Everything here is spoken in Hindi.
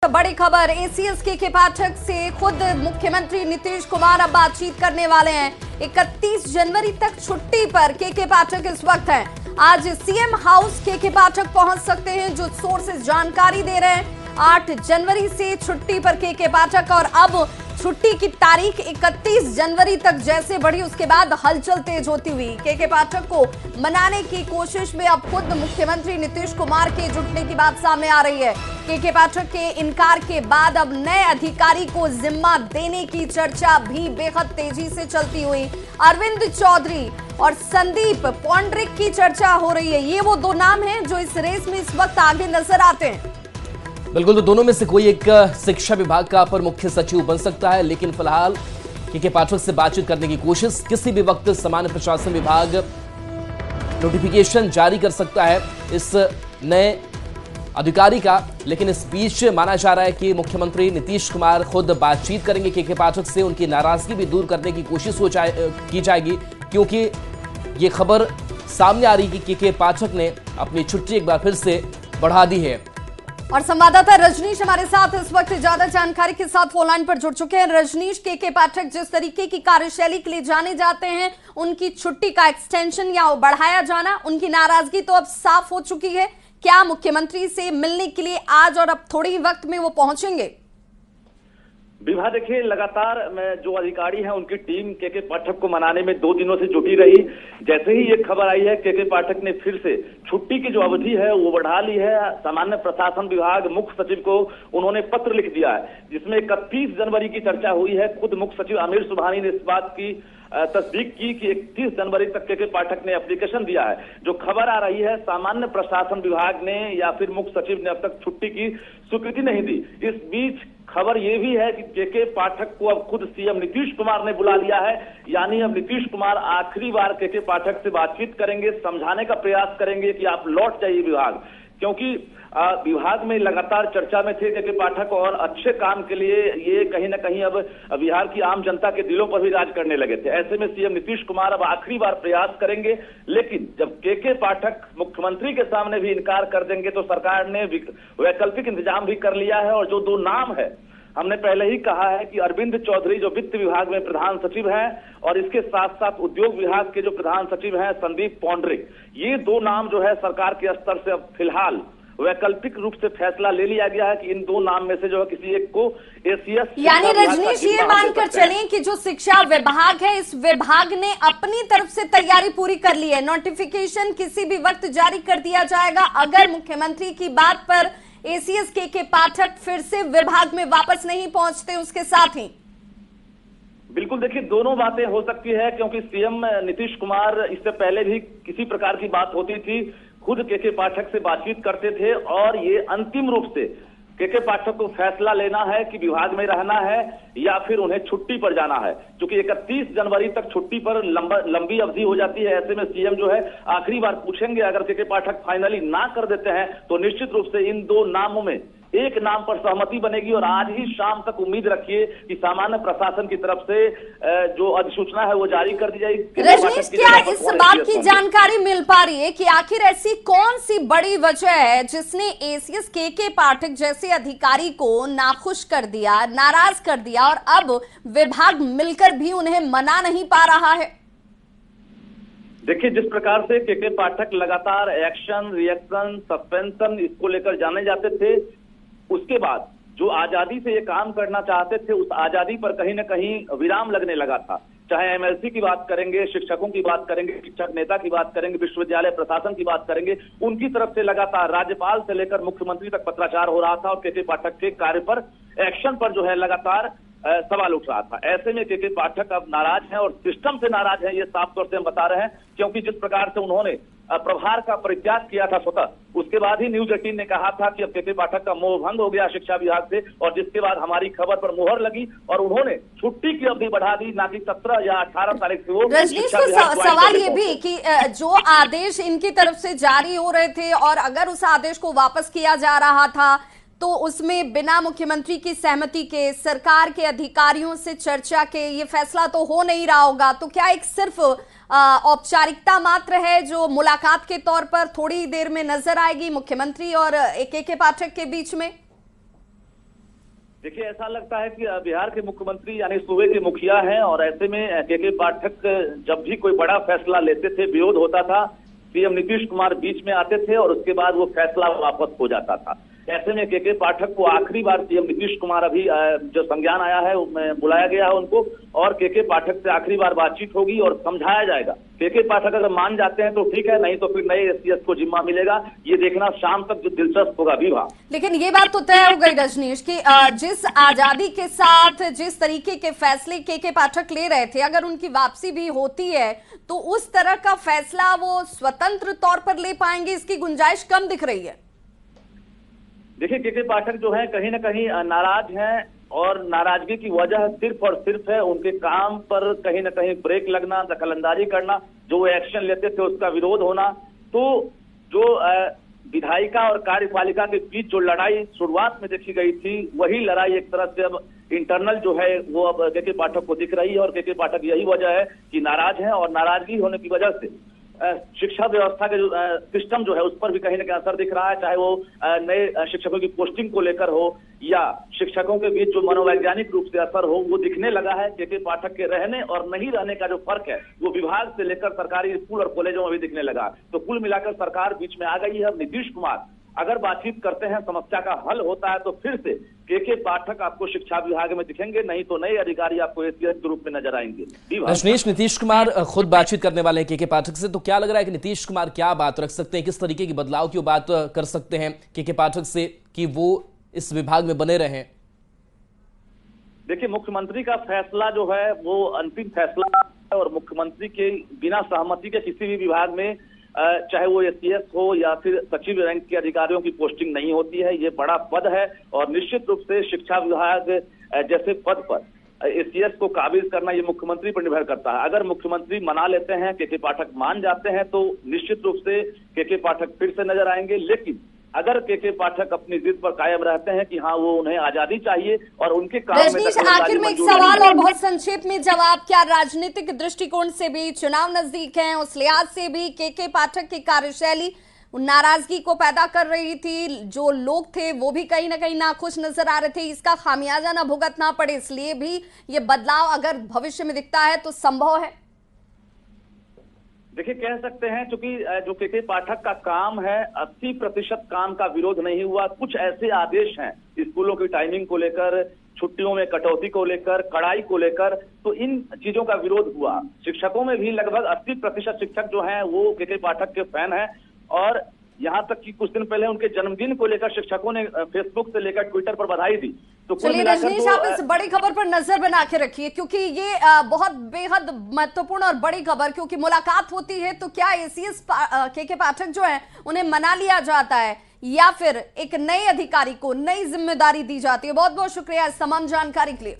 बड़ी खबर, एसीएस के पाठक से खुद मुख्यमंत्री नीतीश कुमार अब बातचीत करने वाले हैं। 31 जनवरी तक छुट्टी पर के पाठक इस वक्त हैं। आज सीएम हाउस के पाठक पहुंच सकते हैं, जो सोर्सेज जानकारी दे रहे हैं। 8 जनवरी से छुट्टी पर के पाठक, और अब छुट्टी की तारीख 31 जनवरी तक जैसे बढ़ी, उसके बाद हलचल तेज होती हुई के पाठक को मनाने की कोशिश में अब खुद मुख्यमंत्री नीतीश कुमार के जुटने की बात सामने आ रही है। के पाठक के इनकार के बाद अब नए अधिकारी को जिम्मा देने की चर्चा भी बेहद तेजी से चलती हुई। अरविंद चौधरी और संदीप पौंड्रिक की चर्चा हो रही है। ये वो दो नाम हैं जो इस रेस में इस वक्त आगे नजर आते हैं। बिल्कुल, तो दोनों में से कोई एक शिक्षा विभाग का अपर मुख्य सचिव बन सकता है, लेकिन फिलहाल के पाठक से बातचीत करने की कोशिश किसी भी वक्त सामान्य प्रशासन विभाग नोटिफिकेशन जारी कर सकता है इस नए अधिकारी का। लेकिन इस बीच माना जा रहा है कि मुख्यमंत्री नीतीश कुमार खुद बातचीत करेंगे के पाठक से, उनकी नाराजगी भी दूर करने की कोशिश की जाएगी, क्योंकि ये खबर सामने आ रही कि के पाठक ने अपनी छुट्टी एक बार फिर से बढ़ा दी है। और संवाददाता रजनीश हमारे साथ इस वक्त ज्यादा जानकारी के साथ फोन लाइन पर जुड़ चुके हैं। रजनीश, के पाठक जिस तरीके की कार्यशैली के लिए जाने जाते हैं, उनकी छुट्टी का एक्सटेंशन या बढ़ाया जाना, उनकी नाराजगी तो अब साफ हो चुकी है। क्या मुख्यमंत्री से मिलने के लिए आज और अब थोड़े ही वक्त में वो पहुंचेंगे? विभा, देखिए, लगातार जो अधिकारी हैं उनकी टीम के पाठक को मनाने में 2 दिनों से जुटी रही। जैसे ही ये खबर आई है के पाठक ने फिर से छुट्टी की जो अवधि है वो बढ़ा ली है। सामान्य प्रशासन विभाग मुख्य सचिव को उन्होंने पत्र लिख दिया है, जिसमें 31 जनवरी की चर्चा हुई है। खुद मुख्य सचिव आमिर सुबहानी ने इस बात की तस्दीक की कि 31 जनवरी तक के पाठक ने एप्लीकेशन दिया है। जो खबर आ रही है, सामान्य प्रशासन विभाग ने या फिर मुख्य सचिव ने अब तक छुट्टी की स्वीकृति नहीं दी। इस बीच खबर यह भी है कि के पाठक को अब खुद सीएम नीतीश कुमार ने बुला लिया है। यानी अब नीतीश कुमार आखिरी बार के पाठक से बातचीत करेंगे, समझाने का प्रयास करेंगे कि आप लौट जाइए विभाग, क्योंकि विभाग में लगातार चर्चा में थे के पाठक, और अच्छे काम के लिए ये कहीं ना कहीं अब बिहार की आम जनता के दिलों पर भी राज करने लगे थे। ऐसे में सीएम नीतीश कुमार अब आखिरी बार प्रयास करेंगे। लेकिन जब के पाठक मुख्यमंत्री के सामने भी इनकार कर देंगे तो सरकार ने वैकल्पिक इंतजाम भी कर लिया है। और जो 2 नाम है, हमने पहले ही कहा है कि अरविंद चौधरी जो वित्त विभाग में प्रधान सचिव हैं, और इसके साथ साथ उद्योग विभाग के जो प्रधान सचिव हैं संदीप पौंड्रिक, ये 2 नाम जो है सरकार के स्तर से अब फिलहाल वैकल्पिक रूप से फैसला ले लिया गया है कि इन 2 नाम में से जो है किसी एक को एसीएस, यानी रजनीश ये मानकर चलें कि जो शिक्षा विभाग है, इस विभाग ने अपनी तरफ से तैयारी पूरी कर ली है। नोटिफिकेशन किसी भी वक्त जारी कर दिया जाएगा अगर मुख्यमंत्री की बात पर एसीएस के पाठक फिर से विभाग में वापस नहीं पहुंचते। उसके साथ ही बिल्कुल, देखिए, दोनों बातें हो सकती है, क्योंकि सीएम नीतीश कुमार इससे पहले भी किसी प्रकार की बात होती थी खुद के पाठक से बातचीत करते थे, और ये अंतिम रूप से के पाठक को फैसला लेना है कि विभाग में रहना है या फिर उन्हें छुट्टी पर जाना है। क्योंकि 31 जनवरी तक छुट्टी पर लंबी अवधि हो जाती है। ऐसे में सीएम जो है आखिरी बार पूछेंगे। अगर के पाठक फाइनली ना कर देते हैं तो निश्चित रूप से इन 2 नामों में एक नाम पर सहमति बनेगी। और आज ही शाम तक उम्मीद रखिए कि सामान्य प्रशासन की तरफ से जो अधिसूचना है वो जारी कर दी जाएगी। रजनीश, क्या इस बात की जानकारी मिल पा रही है कि आखिर ऐसी कौन सी बड़ी वजह है जिसने एसीएस के पाठक जैसे अधिकारी को नाखुश कर दिया, नाराज कर दिया, और अब विभाग मिलकर भी उन्हें मना नहीं पा रहा है? देखिए, जिस प्रकार से के पाठक लगातार एक्शन, रिएक्शन, सस्पेंशन इसको लेकर जाने जाते थे, उसके बाद जो आजादी से ये काम करना चाहते थे, उस आजादी पर कहीं ना कहीं विराम लगने लगा था। चाहे एमएलसी की बात करेंगे, शिक्षकों की बात करेंगे, शिक्षक नेता की बात करेंगे, विश्वविद्यालय प्रशासन की बात करेंगे, उनकी तरफ से लगातार राज्यपाल से लेकर मुख्यमंत्री तक पत्राचार हो रहा था। और के पाठक के कार्य पर, एक्शन पर जो है लगातार सवाल उठ रहा था। ऐसे में के पाठक अब नाराज हैं, और सिस्टम से नाराज हैं, ये साफ तौर से हम बता रहे हैं। क्योंकि जिस प्रकार से उन्होंने प्रभार का परित्याग किया था स्वतः, उसके बाद ही न्यूज 18 ने कहा था कि अब के पाठक का मोह भंग हो गया शिक्षा विभाग से, और जिसके बाद हमारी खबर पर मुहर लगी और उन्होंने छुट्टी की अवधि बढ़ा दी, ना कि 17 या 18 तारीख से वो। रजनीश, सवाल ये भी कि जो आदेश इनकी तरफ से जारी हो रहे थे, और अगर उस आदेश को वापस किया जा रहा था तो उसमें बिना मुख्यमंत्री की सहमति के, सरकार के अधिकारियों से चर्चा के ये फैसला तो हो नहीं रहा होगा। तो क्या एक सिर्फ औपचारिकता मात्र है जो मुलाकात के तौर पर थोड़ी देर में नजर आएगी मुख्यमंत्री और के पाठक के बीच में? देखिए, ऐसा लगता है कि बिहार के मुख्यमंत्री यानी सूबे के मुखिया हैं और ऐसे में के पाठक जब भी कोई बड़ा फैसला लेते थे, विरोध होता था, सीएम नीतीश कुमार बीच में आते थे और उसके बाद वो फैसला वापस हो जाता था। ऐसे में के पाठक को आखिरी बार सीएम नीतीश कुमार अभी जो संज्ञान आया है बुलाया गया है उनको, और के पाठक से आखिरी बार बातचीत होगी और समझाया जाएगा। के पाठक अगर मान जाते हैं तो ठीक है, नहीं तो फिर नए एसटीएस को जिम्मा मिलेगा। ये देखना शाम तक जो दिलचस्प होगा विभा। लेकिन ये बात तो तय हो गई रजनीश कि जिस आजादी के साथ जिस तरीके के फैसले के पाठक ले रहे थे, अगर उनकी वापसी भी होती है तो उस तरह का फैसला वो स्वतंत्र तौर पर ले पाएंगे, इसकी गुंजाइश कम दिख रही है। देखिए, के पाठक जो है कहीं ना कहीं नाराज हैं और नाराजगी की वजह सिर्फ और सिर्फ है उनके काम पर कहीं ना कहीं ब्रेक लगना, दखलंदाजी करना, जो वो एक्शन लेते थे उसका विरोध होना। तो जो विधायिका और कार्यपालिका के बीच जो लड़ाई शुरुआत में देखी गई थी, वही लड़ाई एक तरह से अब इंटरनल जो है वो अब के पाठक को दिख रही है और के पाठक यही वजह है कि नाराज हैं और नाराजगी होने की वजह से शिक्षा व्यवस्था के जो सिस्टम जो है उस पर भी कहीं ना कहीं असर दिख रहा है, चाहे वो नए शिक्षकों की पोस्टिंग को लेकर हो या शिक्षकों के बीच जो मनोवैज्ञानिक रूप से असर हो, वो दिखने लगा है। के पाठक के रहने और नहीं रहने का जो फर्क है वो विभाग से लेकर सरकारी स्कूल और कॉलेजों में भी दिखने लगा। तो कुल मिलाकर सरकार बीच में आ गई है। नीतीश कुमार अगर बातचीत करते हैं, समस्या का हल होता है तो फिर से के पाठक आपको शिक्षा विभाग में दिखेंगे, नहीं तो नए अधिकारी आपको एसीएस के रूप में नजर आएंगे। रजनीश, नीतीश कुमार खुद बातचीत करने वाले हैं के पाठक से, तो क्या लग रहा है कि नीतीश कुमार क्या बात रख सकते हैं, किस तरीके की बदलाव की वो बात कर सकते हैं के पाठक से कि वो इस विभाग में बने रहें? देखिए, मुख्यमंत्री का फैसला जो है वो अंतिम फैसला है और मुख्यमंत्री के बिना सहमति के किसी भी विभाग में चाहे वो एसटीएस हो या फिर सचिव रैंक के अधिकारियों की पोस्टिंग नहीं होती है। ये बड़ा पद है और निश्चित रूप से शिक्षा विभाग जैसे पद पर एसटीएस को काबिज करना ये मुख्यमंत्री पर निर्भर करता है। अगर मुख्यमंत्री मना लेते हैं, के पाठक मान जाते हैं, तो निश्चित रूप से के पाठक फिर से नजर आएंगे। लेकिन अगर के पाठक अपनी जिद पर कायम रहते हैं कि हाँ वो उन्हें आजादी चाहिए और उनके काम में आखिर में एक सवाल और बहुत संक्षेप में जवाब, क्या राजनीतिक दृष्टिकोण से भी चुनाव नजदीक हैं, उस लिहाज से भी के पाठक की कार्यशैली नाराजगी को पैदा कर रही थी, जो लोग थे वो भी कहीं ना कहीं नाखुश नजर आ रहे थे, इसका खामियाजा ना भुगतना पड़े, इसलिए भी ये बदलाव अगर भविष्य में दिखता है तो संभव है? देखिए, कह सकते हैं क्योंकि जो के पाठक का काम है 80% काम का विरोध नहीं हुआ। कुछ ऐसे आदेश हैं स्कूलों की टाइमिंग को लेकर, छुट्टियों में कटौती को लेकर, कड़ाई को लेकर, तो इन चीजों का विरोध हुआ। शिक्षकों में भी लगभग 80% शिक्षक जो हैं वो के पाठक के फैन हैं और यहाँ तक कि कुछ दिन पहले उनके जन्मदिन को लेकर शिक्षकों ने फेसबुक से लेकर ट्विटर पर बधाई दी। तो चलिए रजनीश, आप इस बड़ी खबर पर नजर बना के रखिए क्योंकि ये बहुत बेहद महत्वपूर्ण और बड़ी खबर, क्योंकि मुलाकात होती है तो क्या एसीएस के पाठक जो है उन्हें मना लिया जाता है या फिर एक नए अधिकारी को नई जिम्मेदारी दी जाती है? बहुत बहुत शुक्रिया इस तमाम जानकारी के लिए।